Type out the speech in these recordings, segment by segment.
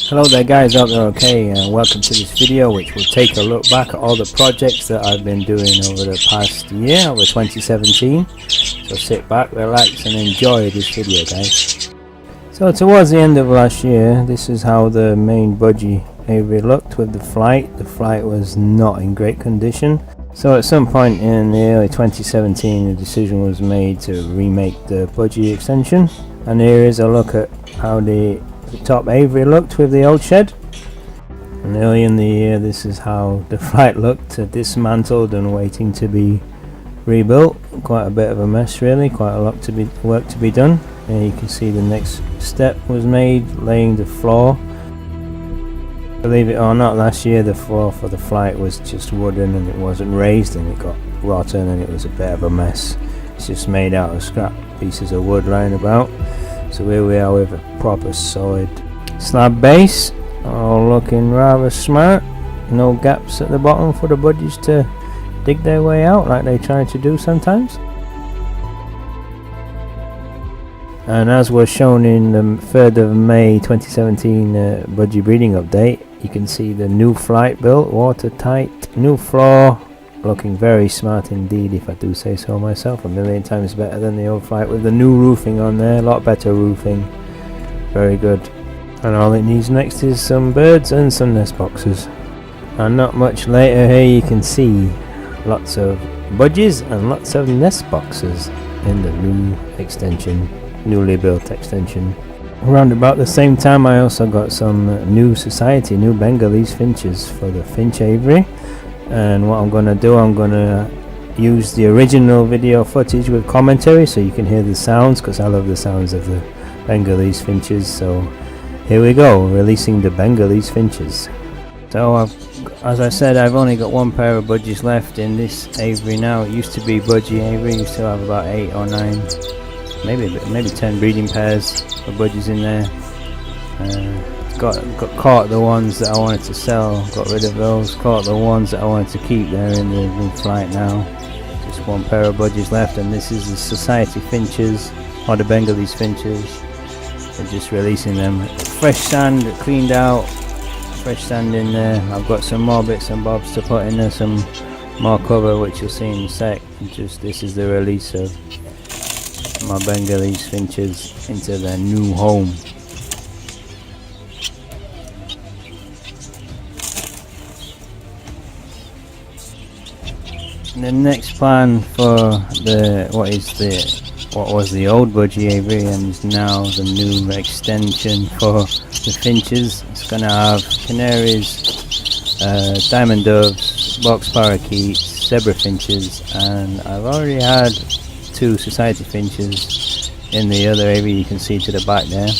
Hello there guys, hope you're okay, and welcome to this video which will take a look back at all the projects that I've been doing over the past year, over 2017. So sit back, relax and enjoy this video guys. So towards the end of last year, this is how the main budgie aviary looked with the flight. The flight was not in great condition. So at some point in the early 2017 the decision was made to remake the budgie extension. And here is a look at how the top aviary looked with the old shed. And early in the year this is how the flight looked, dismantled and waiting to be rebuilt. Quite a bit of a mess really, quite a lot work to be done. And you can see the next step was made, laying the floor. Believe it or not, last year the floor for the flight was just wooden and it wasn't raised and it got rotten and it was a bit of a mess. It's just made out of scrap pieces of wood lying about. So here we are with a proper solid slab base, all looking rather smart. No gaps at the bottom for the budgies to dig their way out like they try to do sometimes. And as was shown in the 3rd of May 2017 budgie breeding update, you can see the new flight built, watertight, new floor, looking very smart indeed if I do say so myself. A million times better than the old flight with the new roofing on there, a lot better roofing, very good. And all it needs next is some birds and some nest boxes. And not much later here you can see lots of budgies and lots of nest boxes in the new extension, newly built extension. Around about the same time I also got some new Bengalese finches for the finch aviary. And what I'm going to do, I'm going to use the original video footage with commentary so you can hear the sounds, because I love the sounds of the Bengalese finches. So here we go, releasing the Bengalese finches. So as I said, I've only got one pair of budgies left in this aviary now. It used to be budgie aviary, used to have about 8 or 9, maybe 10 breeding pairs of budgies in there. Got caught the ones that I wanted to sell, got rid of those, caught the ones that I wanted to keep. There in the new flight now. Just one pair of budgies left, and this is the society finches, or the Bengalese finches. They're just releasing them. Fresh sand, cleaned out, fresh sand in there. I've got some more bits and bobs to put in there, some more cover which you'll see in a sec. This is the release of my Bengalese finches into their new home. The next plan for what was the old budgie aviary and is now the new extension for the finches. It's gonna have canaries, diamond doves, box parakeets, zebra finches, and I've already had 2 society finches in the other aviary you can see to the back there.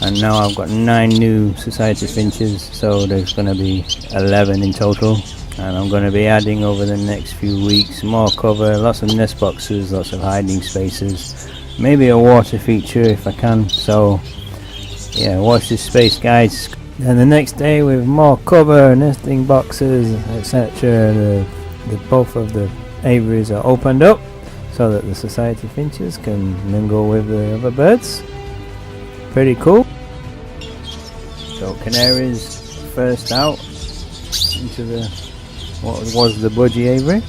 And now I've got 9 new society finches, so there's gonna be 11 in total. And I'm going to be adding over the next few weeks more cover, lots of nest boxes, lots of hiding spaces, maybe a water feature if I can. So yeah, watch this space guys. And the next day with more cover, nesting boxes, etc. Both of the aviaries are opened up so that the society finches can mingle with the other birds. Pretty cool. So canaries first out into what was the budgie aviary,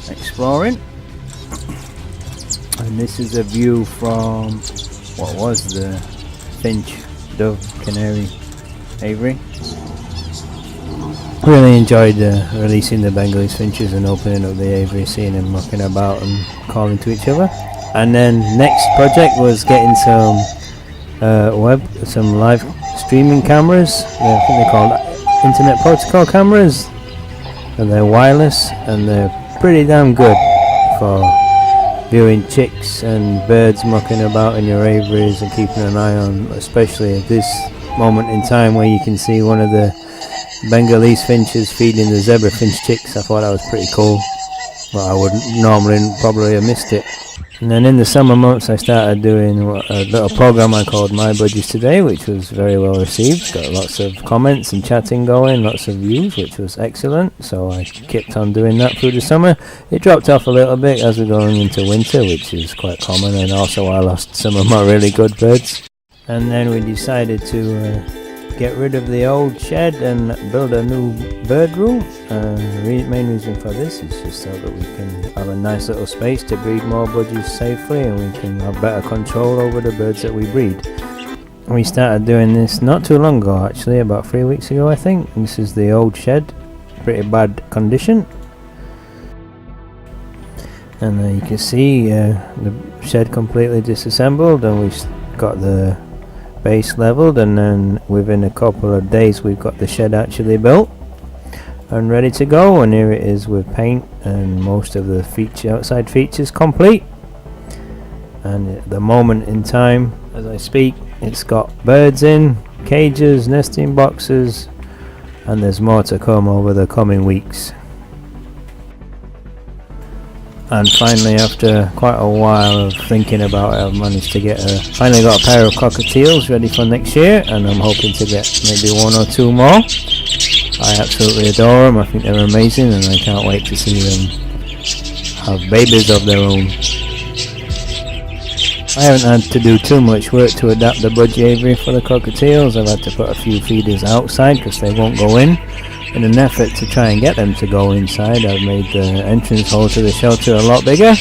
exploring. And this is a view from what was the finch, dove, canary aviary. Really enjoyed releasing the Bengalese finches and opening up the aviary, seeing them mucking about and calling to each other. And then next project was getting some live streaming cameras. I think they're called internet protocol cameras. And they're wireless and they're pretty damn good for viewing chicks and birds mucking about in your aviaries and keeping an eye on, especially at this moment in time where you can see one of the Bengalese finches feeding the zebra finch chicks. I thought that was pretty cool, but I would normally probably have missed it. And then in the summer months I started doing a little program I called My Budgies Today, which was very well received. Got lots of comments and chatting going, lots of views, which was excellent. So I kept on doing that through the summer. It dropped off a little bit as we're going into winter, which is quite common, and also I lost some of my really good birds. And then we decided to get rid of the old shed and build a new bird room. Main reason for this is just so that we can have a nice little space to breed more budgies safely, and we can have better control over the birds that we breed. We started doing this not too long ago, actually, about 3 weeks ago I think. This is the old shed, pretty bad condition. And you can see the shed completely disassembled, and we've got the base leveled, and then within a couple of days we've got the shed actually built and ready to go. And here it is with paint and most of the outside features complete. And at the moment in time, as I speak, it's got birds in, cages, nesting boxes, and there's more to come over the coming weeks. And finally, after quite a while of thinking about it, I've managed to finally got a pair of cockatiels ready for next year, and I'm hoping to get maybe 1 or 2 more. I absolutely adore them. I think they're amazing, and I can't wait to see them have babies of their own. I haven't had to do too much work to adapt the budgie aviary for the cockatiels. I've had to put a few feeders outside because they won't go in. In an effort to try and get them to go inside, I've made the entrance hole to the shelter a lot bigger.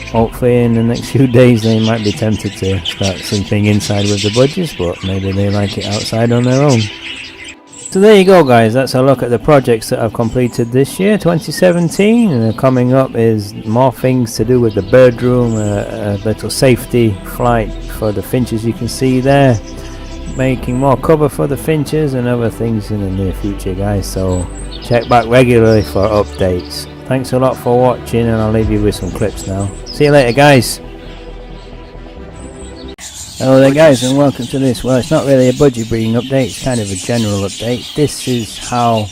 Hopefully in the next few days they might be tempted to start sleeping inside with the budgies, but maybe they like it outside on their own. So there you go guys, that's a look at the projects that I've completed this year, 2017, and coming up is more things to do with the bird room, a little safety flight for the finches you can see there, making more cover for the finches and other things in the near future guys, so check back regularly for updates. Thanks a lot for watching, and I'll leave you with some clips now. See you later guys. Hello there guys, and welcome to this. Well, it's not really a budgie breeding update, it's kind of a general update. This is how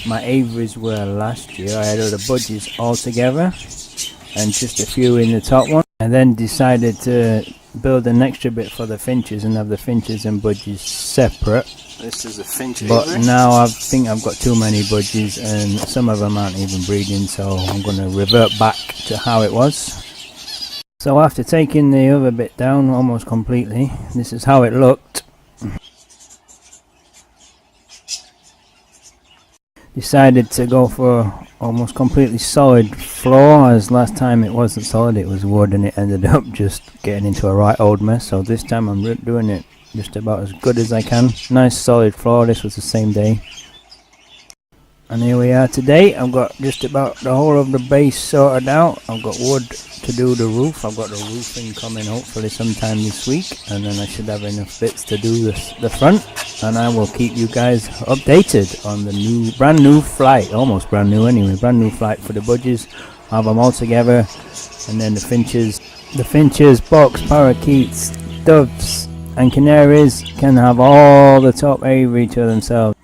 my aviaries were last year. I had all the budgies all together and just a few in the top one, and then decided to build an extra bit for the finches and have the finches and budgies separate. This is a finch but aviary. now I think I've got too many budgies and some of them aren't even breeding, so I'm going to revert back to how it was. So after taking the other bit down almost completely, this is how it looked. Decided to go for almost completely solid floor, as last time it wasn't solid, it was wood, and it ended up just getting into a right old mess. So this time I'm doing it just about as good as I can. Nice solid floor. This was the same day. And here we are today. I've got just about the whole of the base sorted out. I've got wood to do the roof. I've got the roofing coming hopefully sometime this week, and then I should have enough bits to do the front, and I will keep you guys updated on the brand new flight, almost brand new anyway, brand new flight for the budgies. Have them all together, and then the finches, box, parakeets, doves and canaries can have all the top aviary to themselves.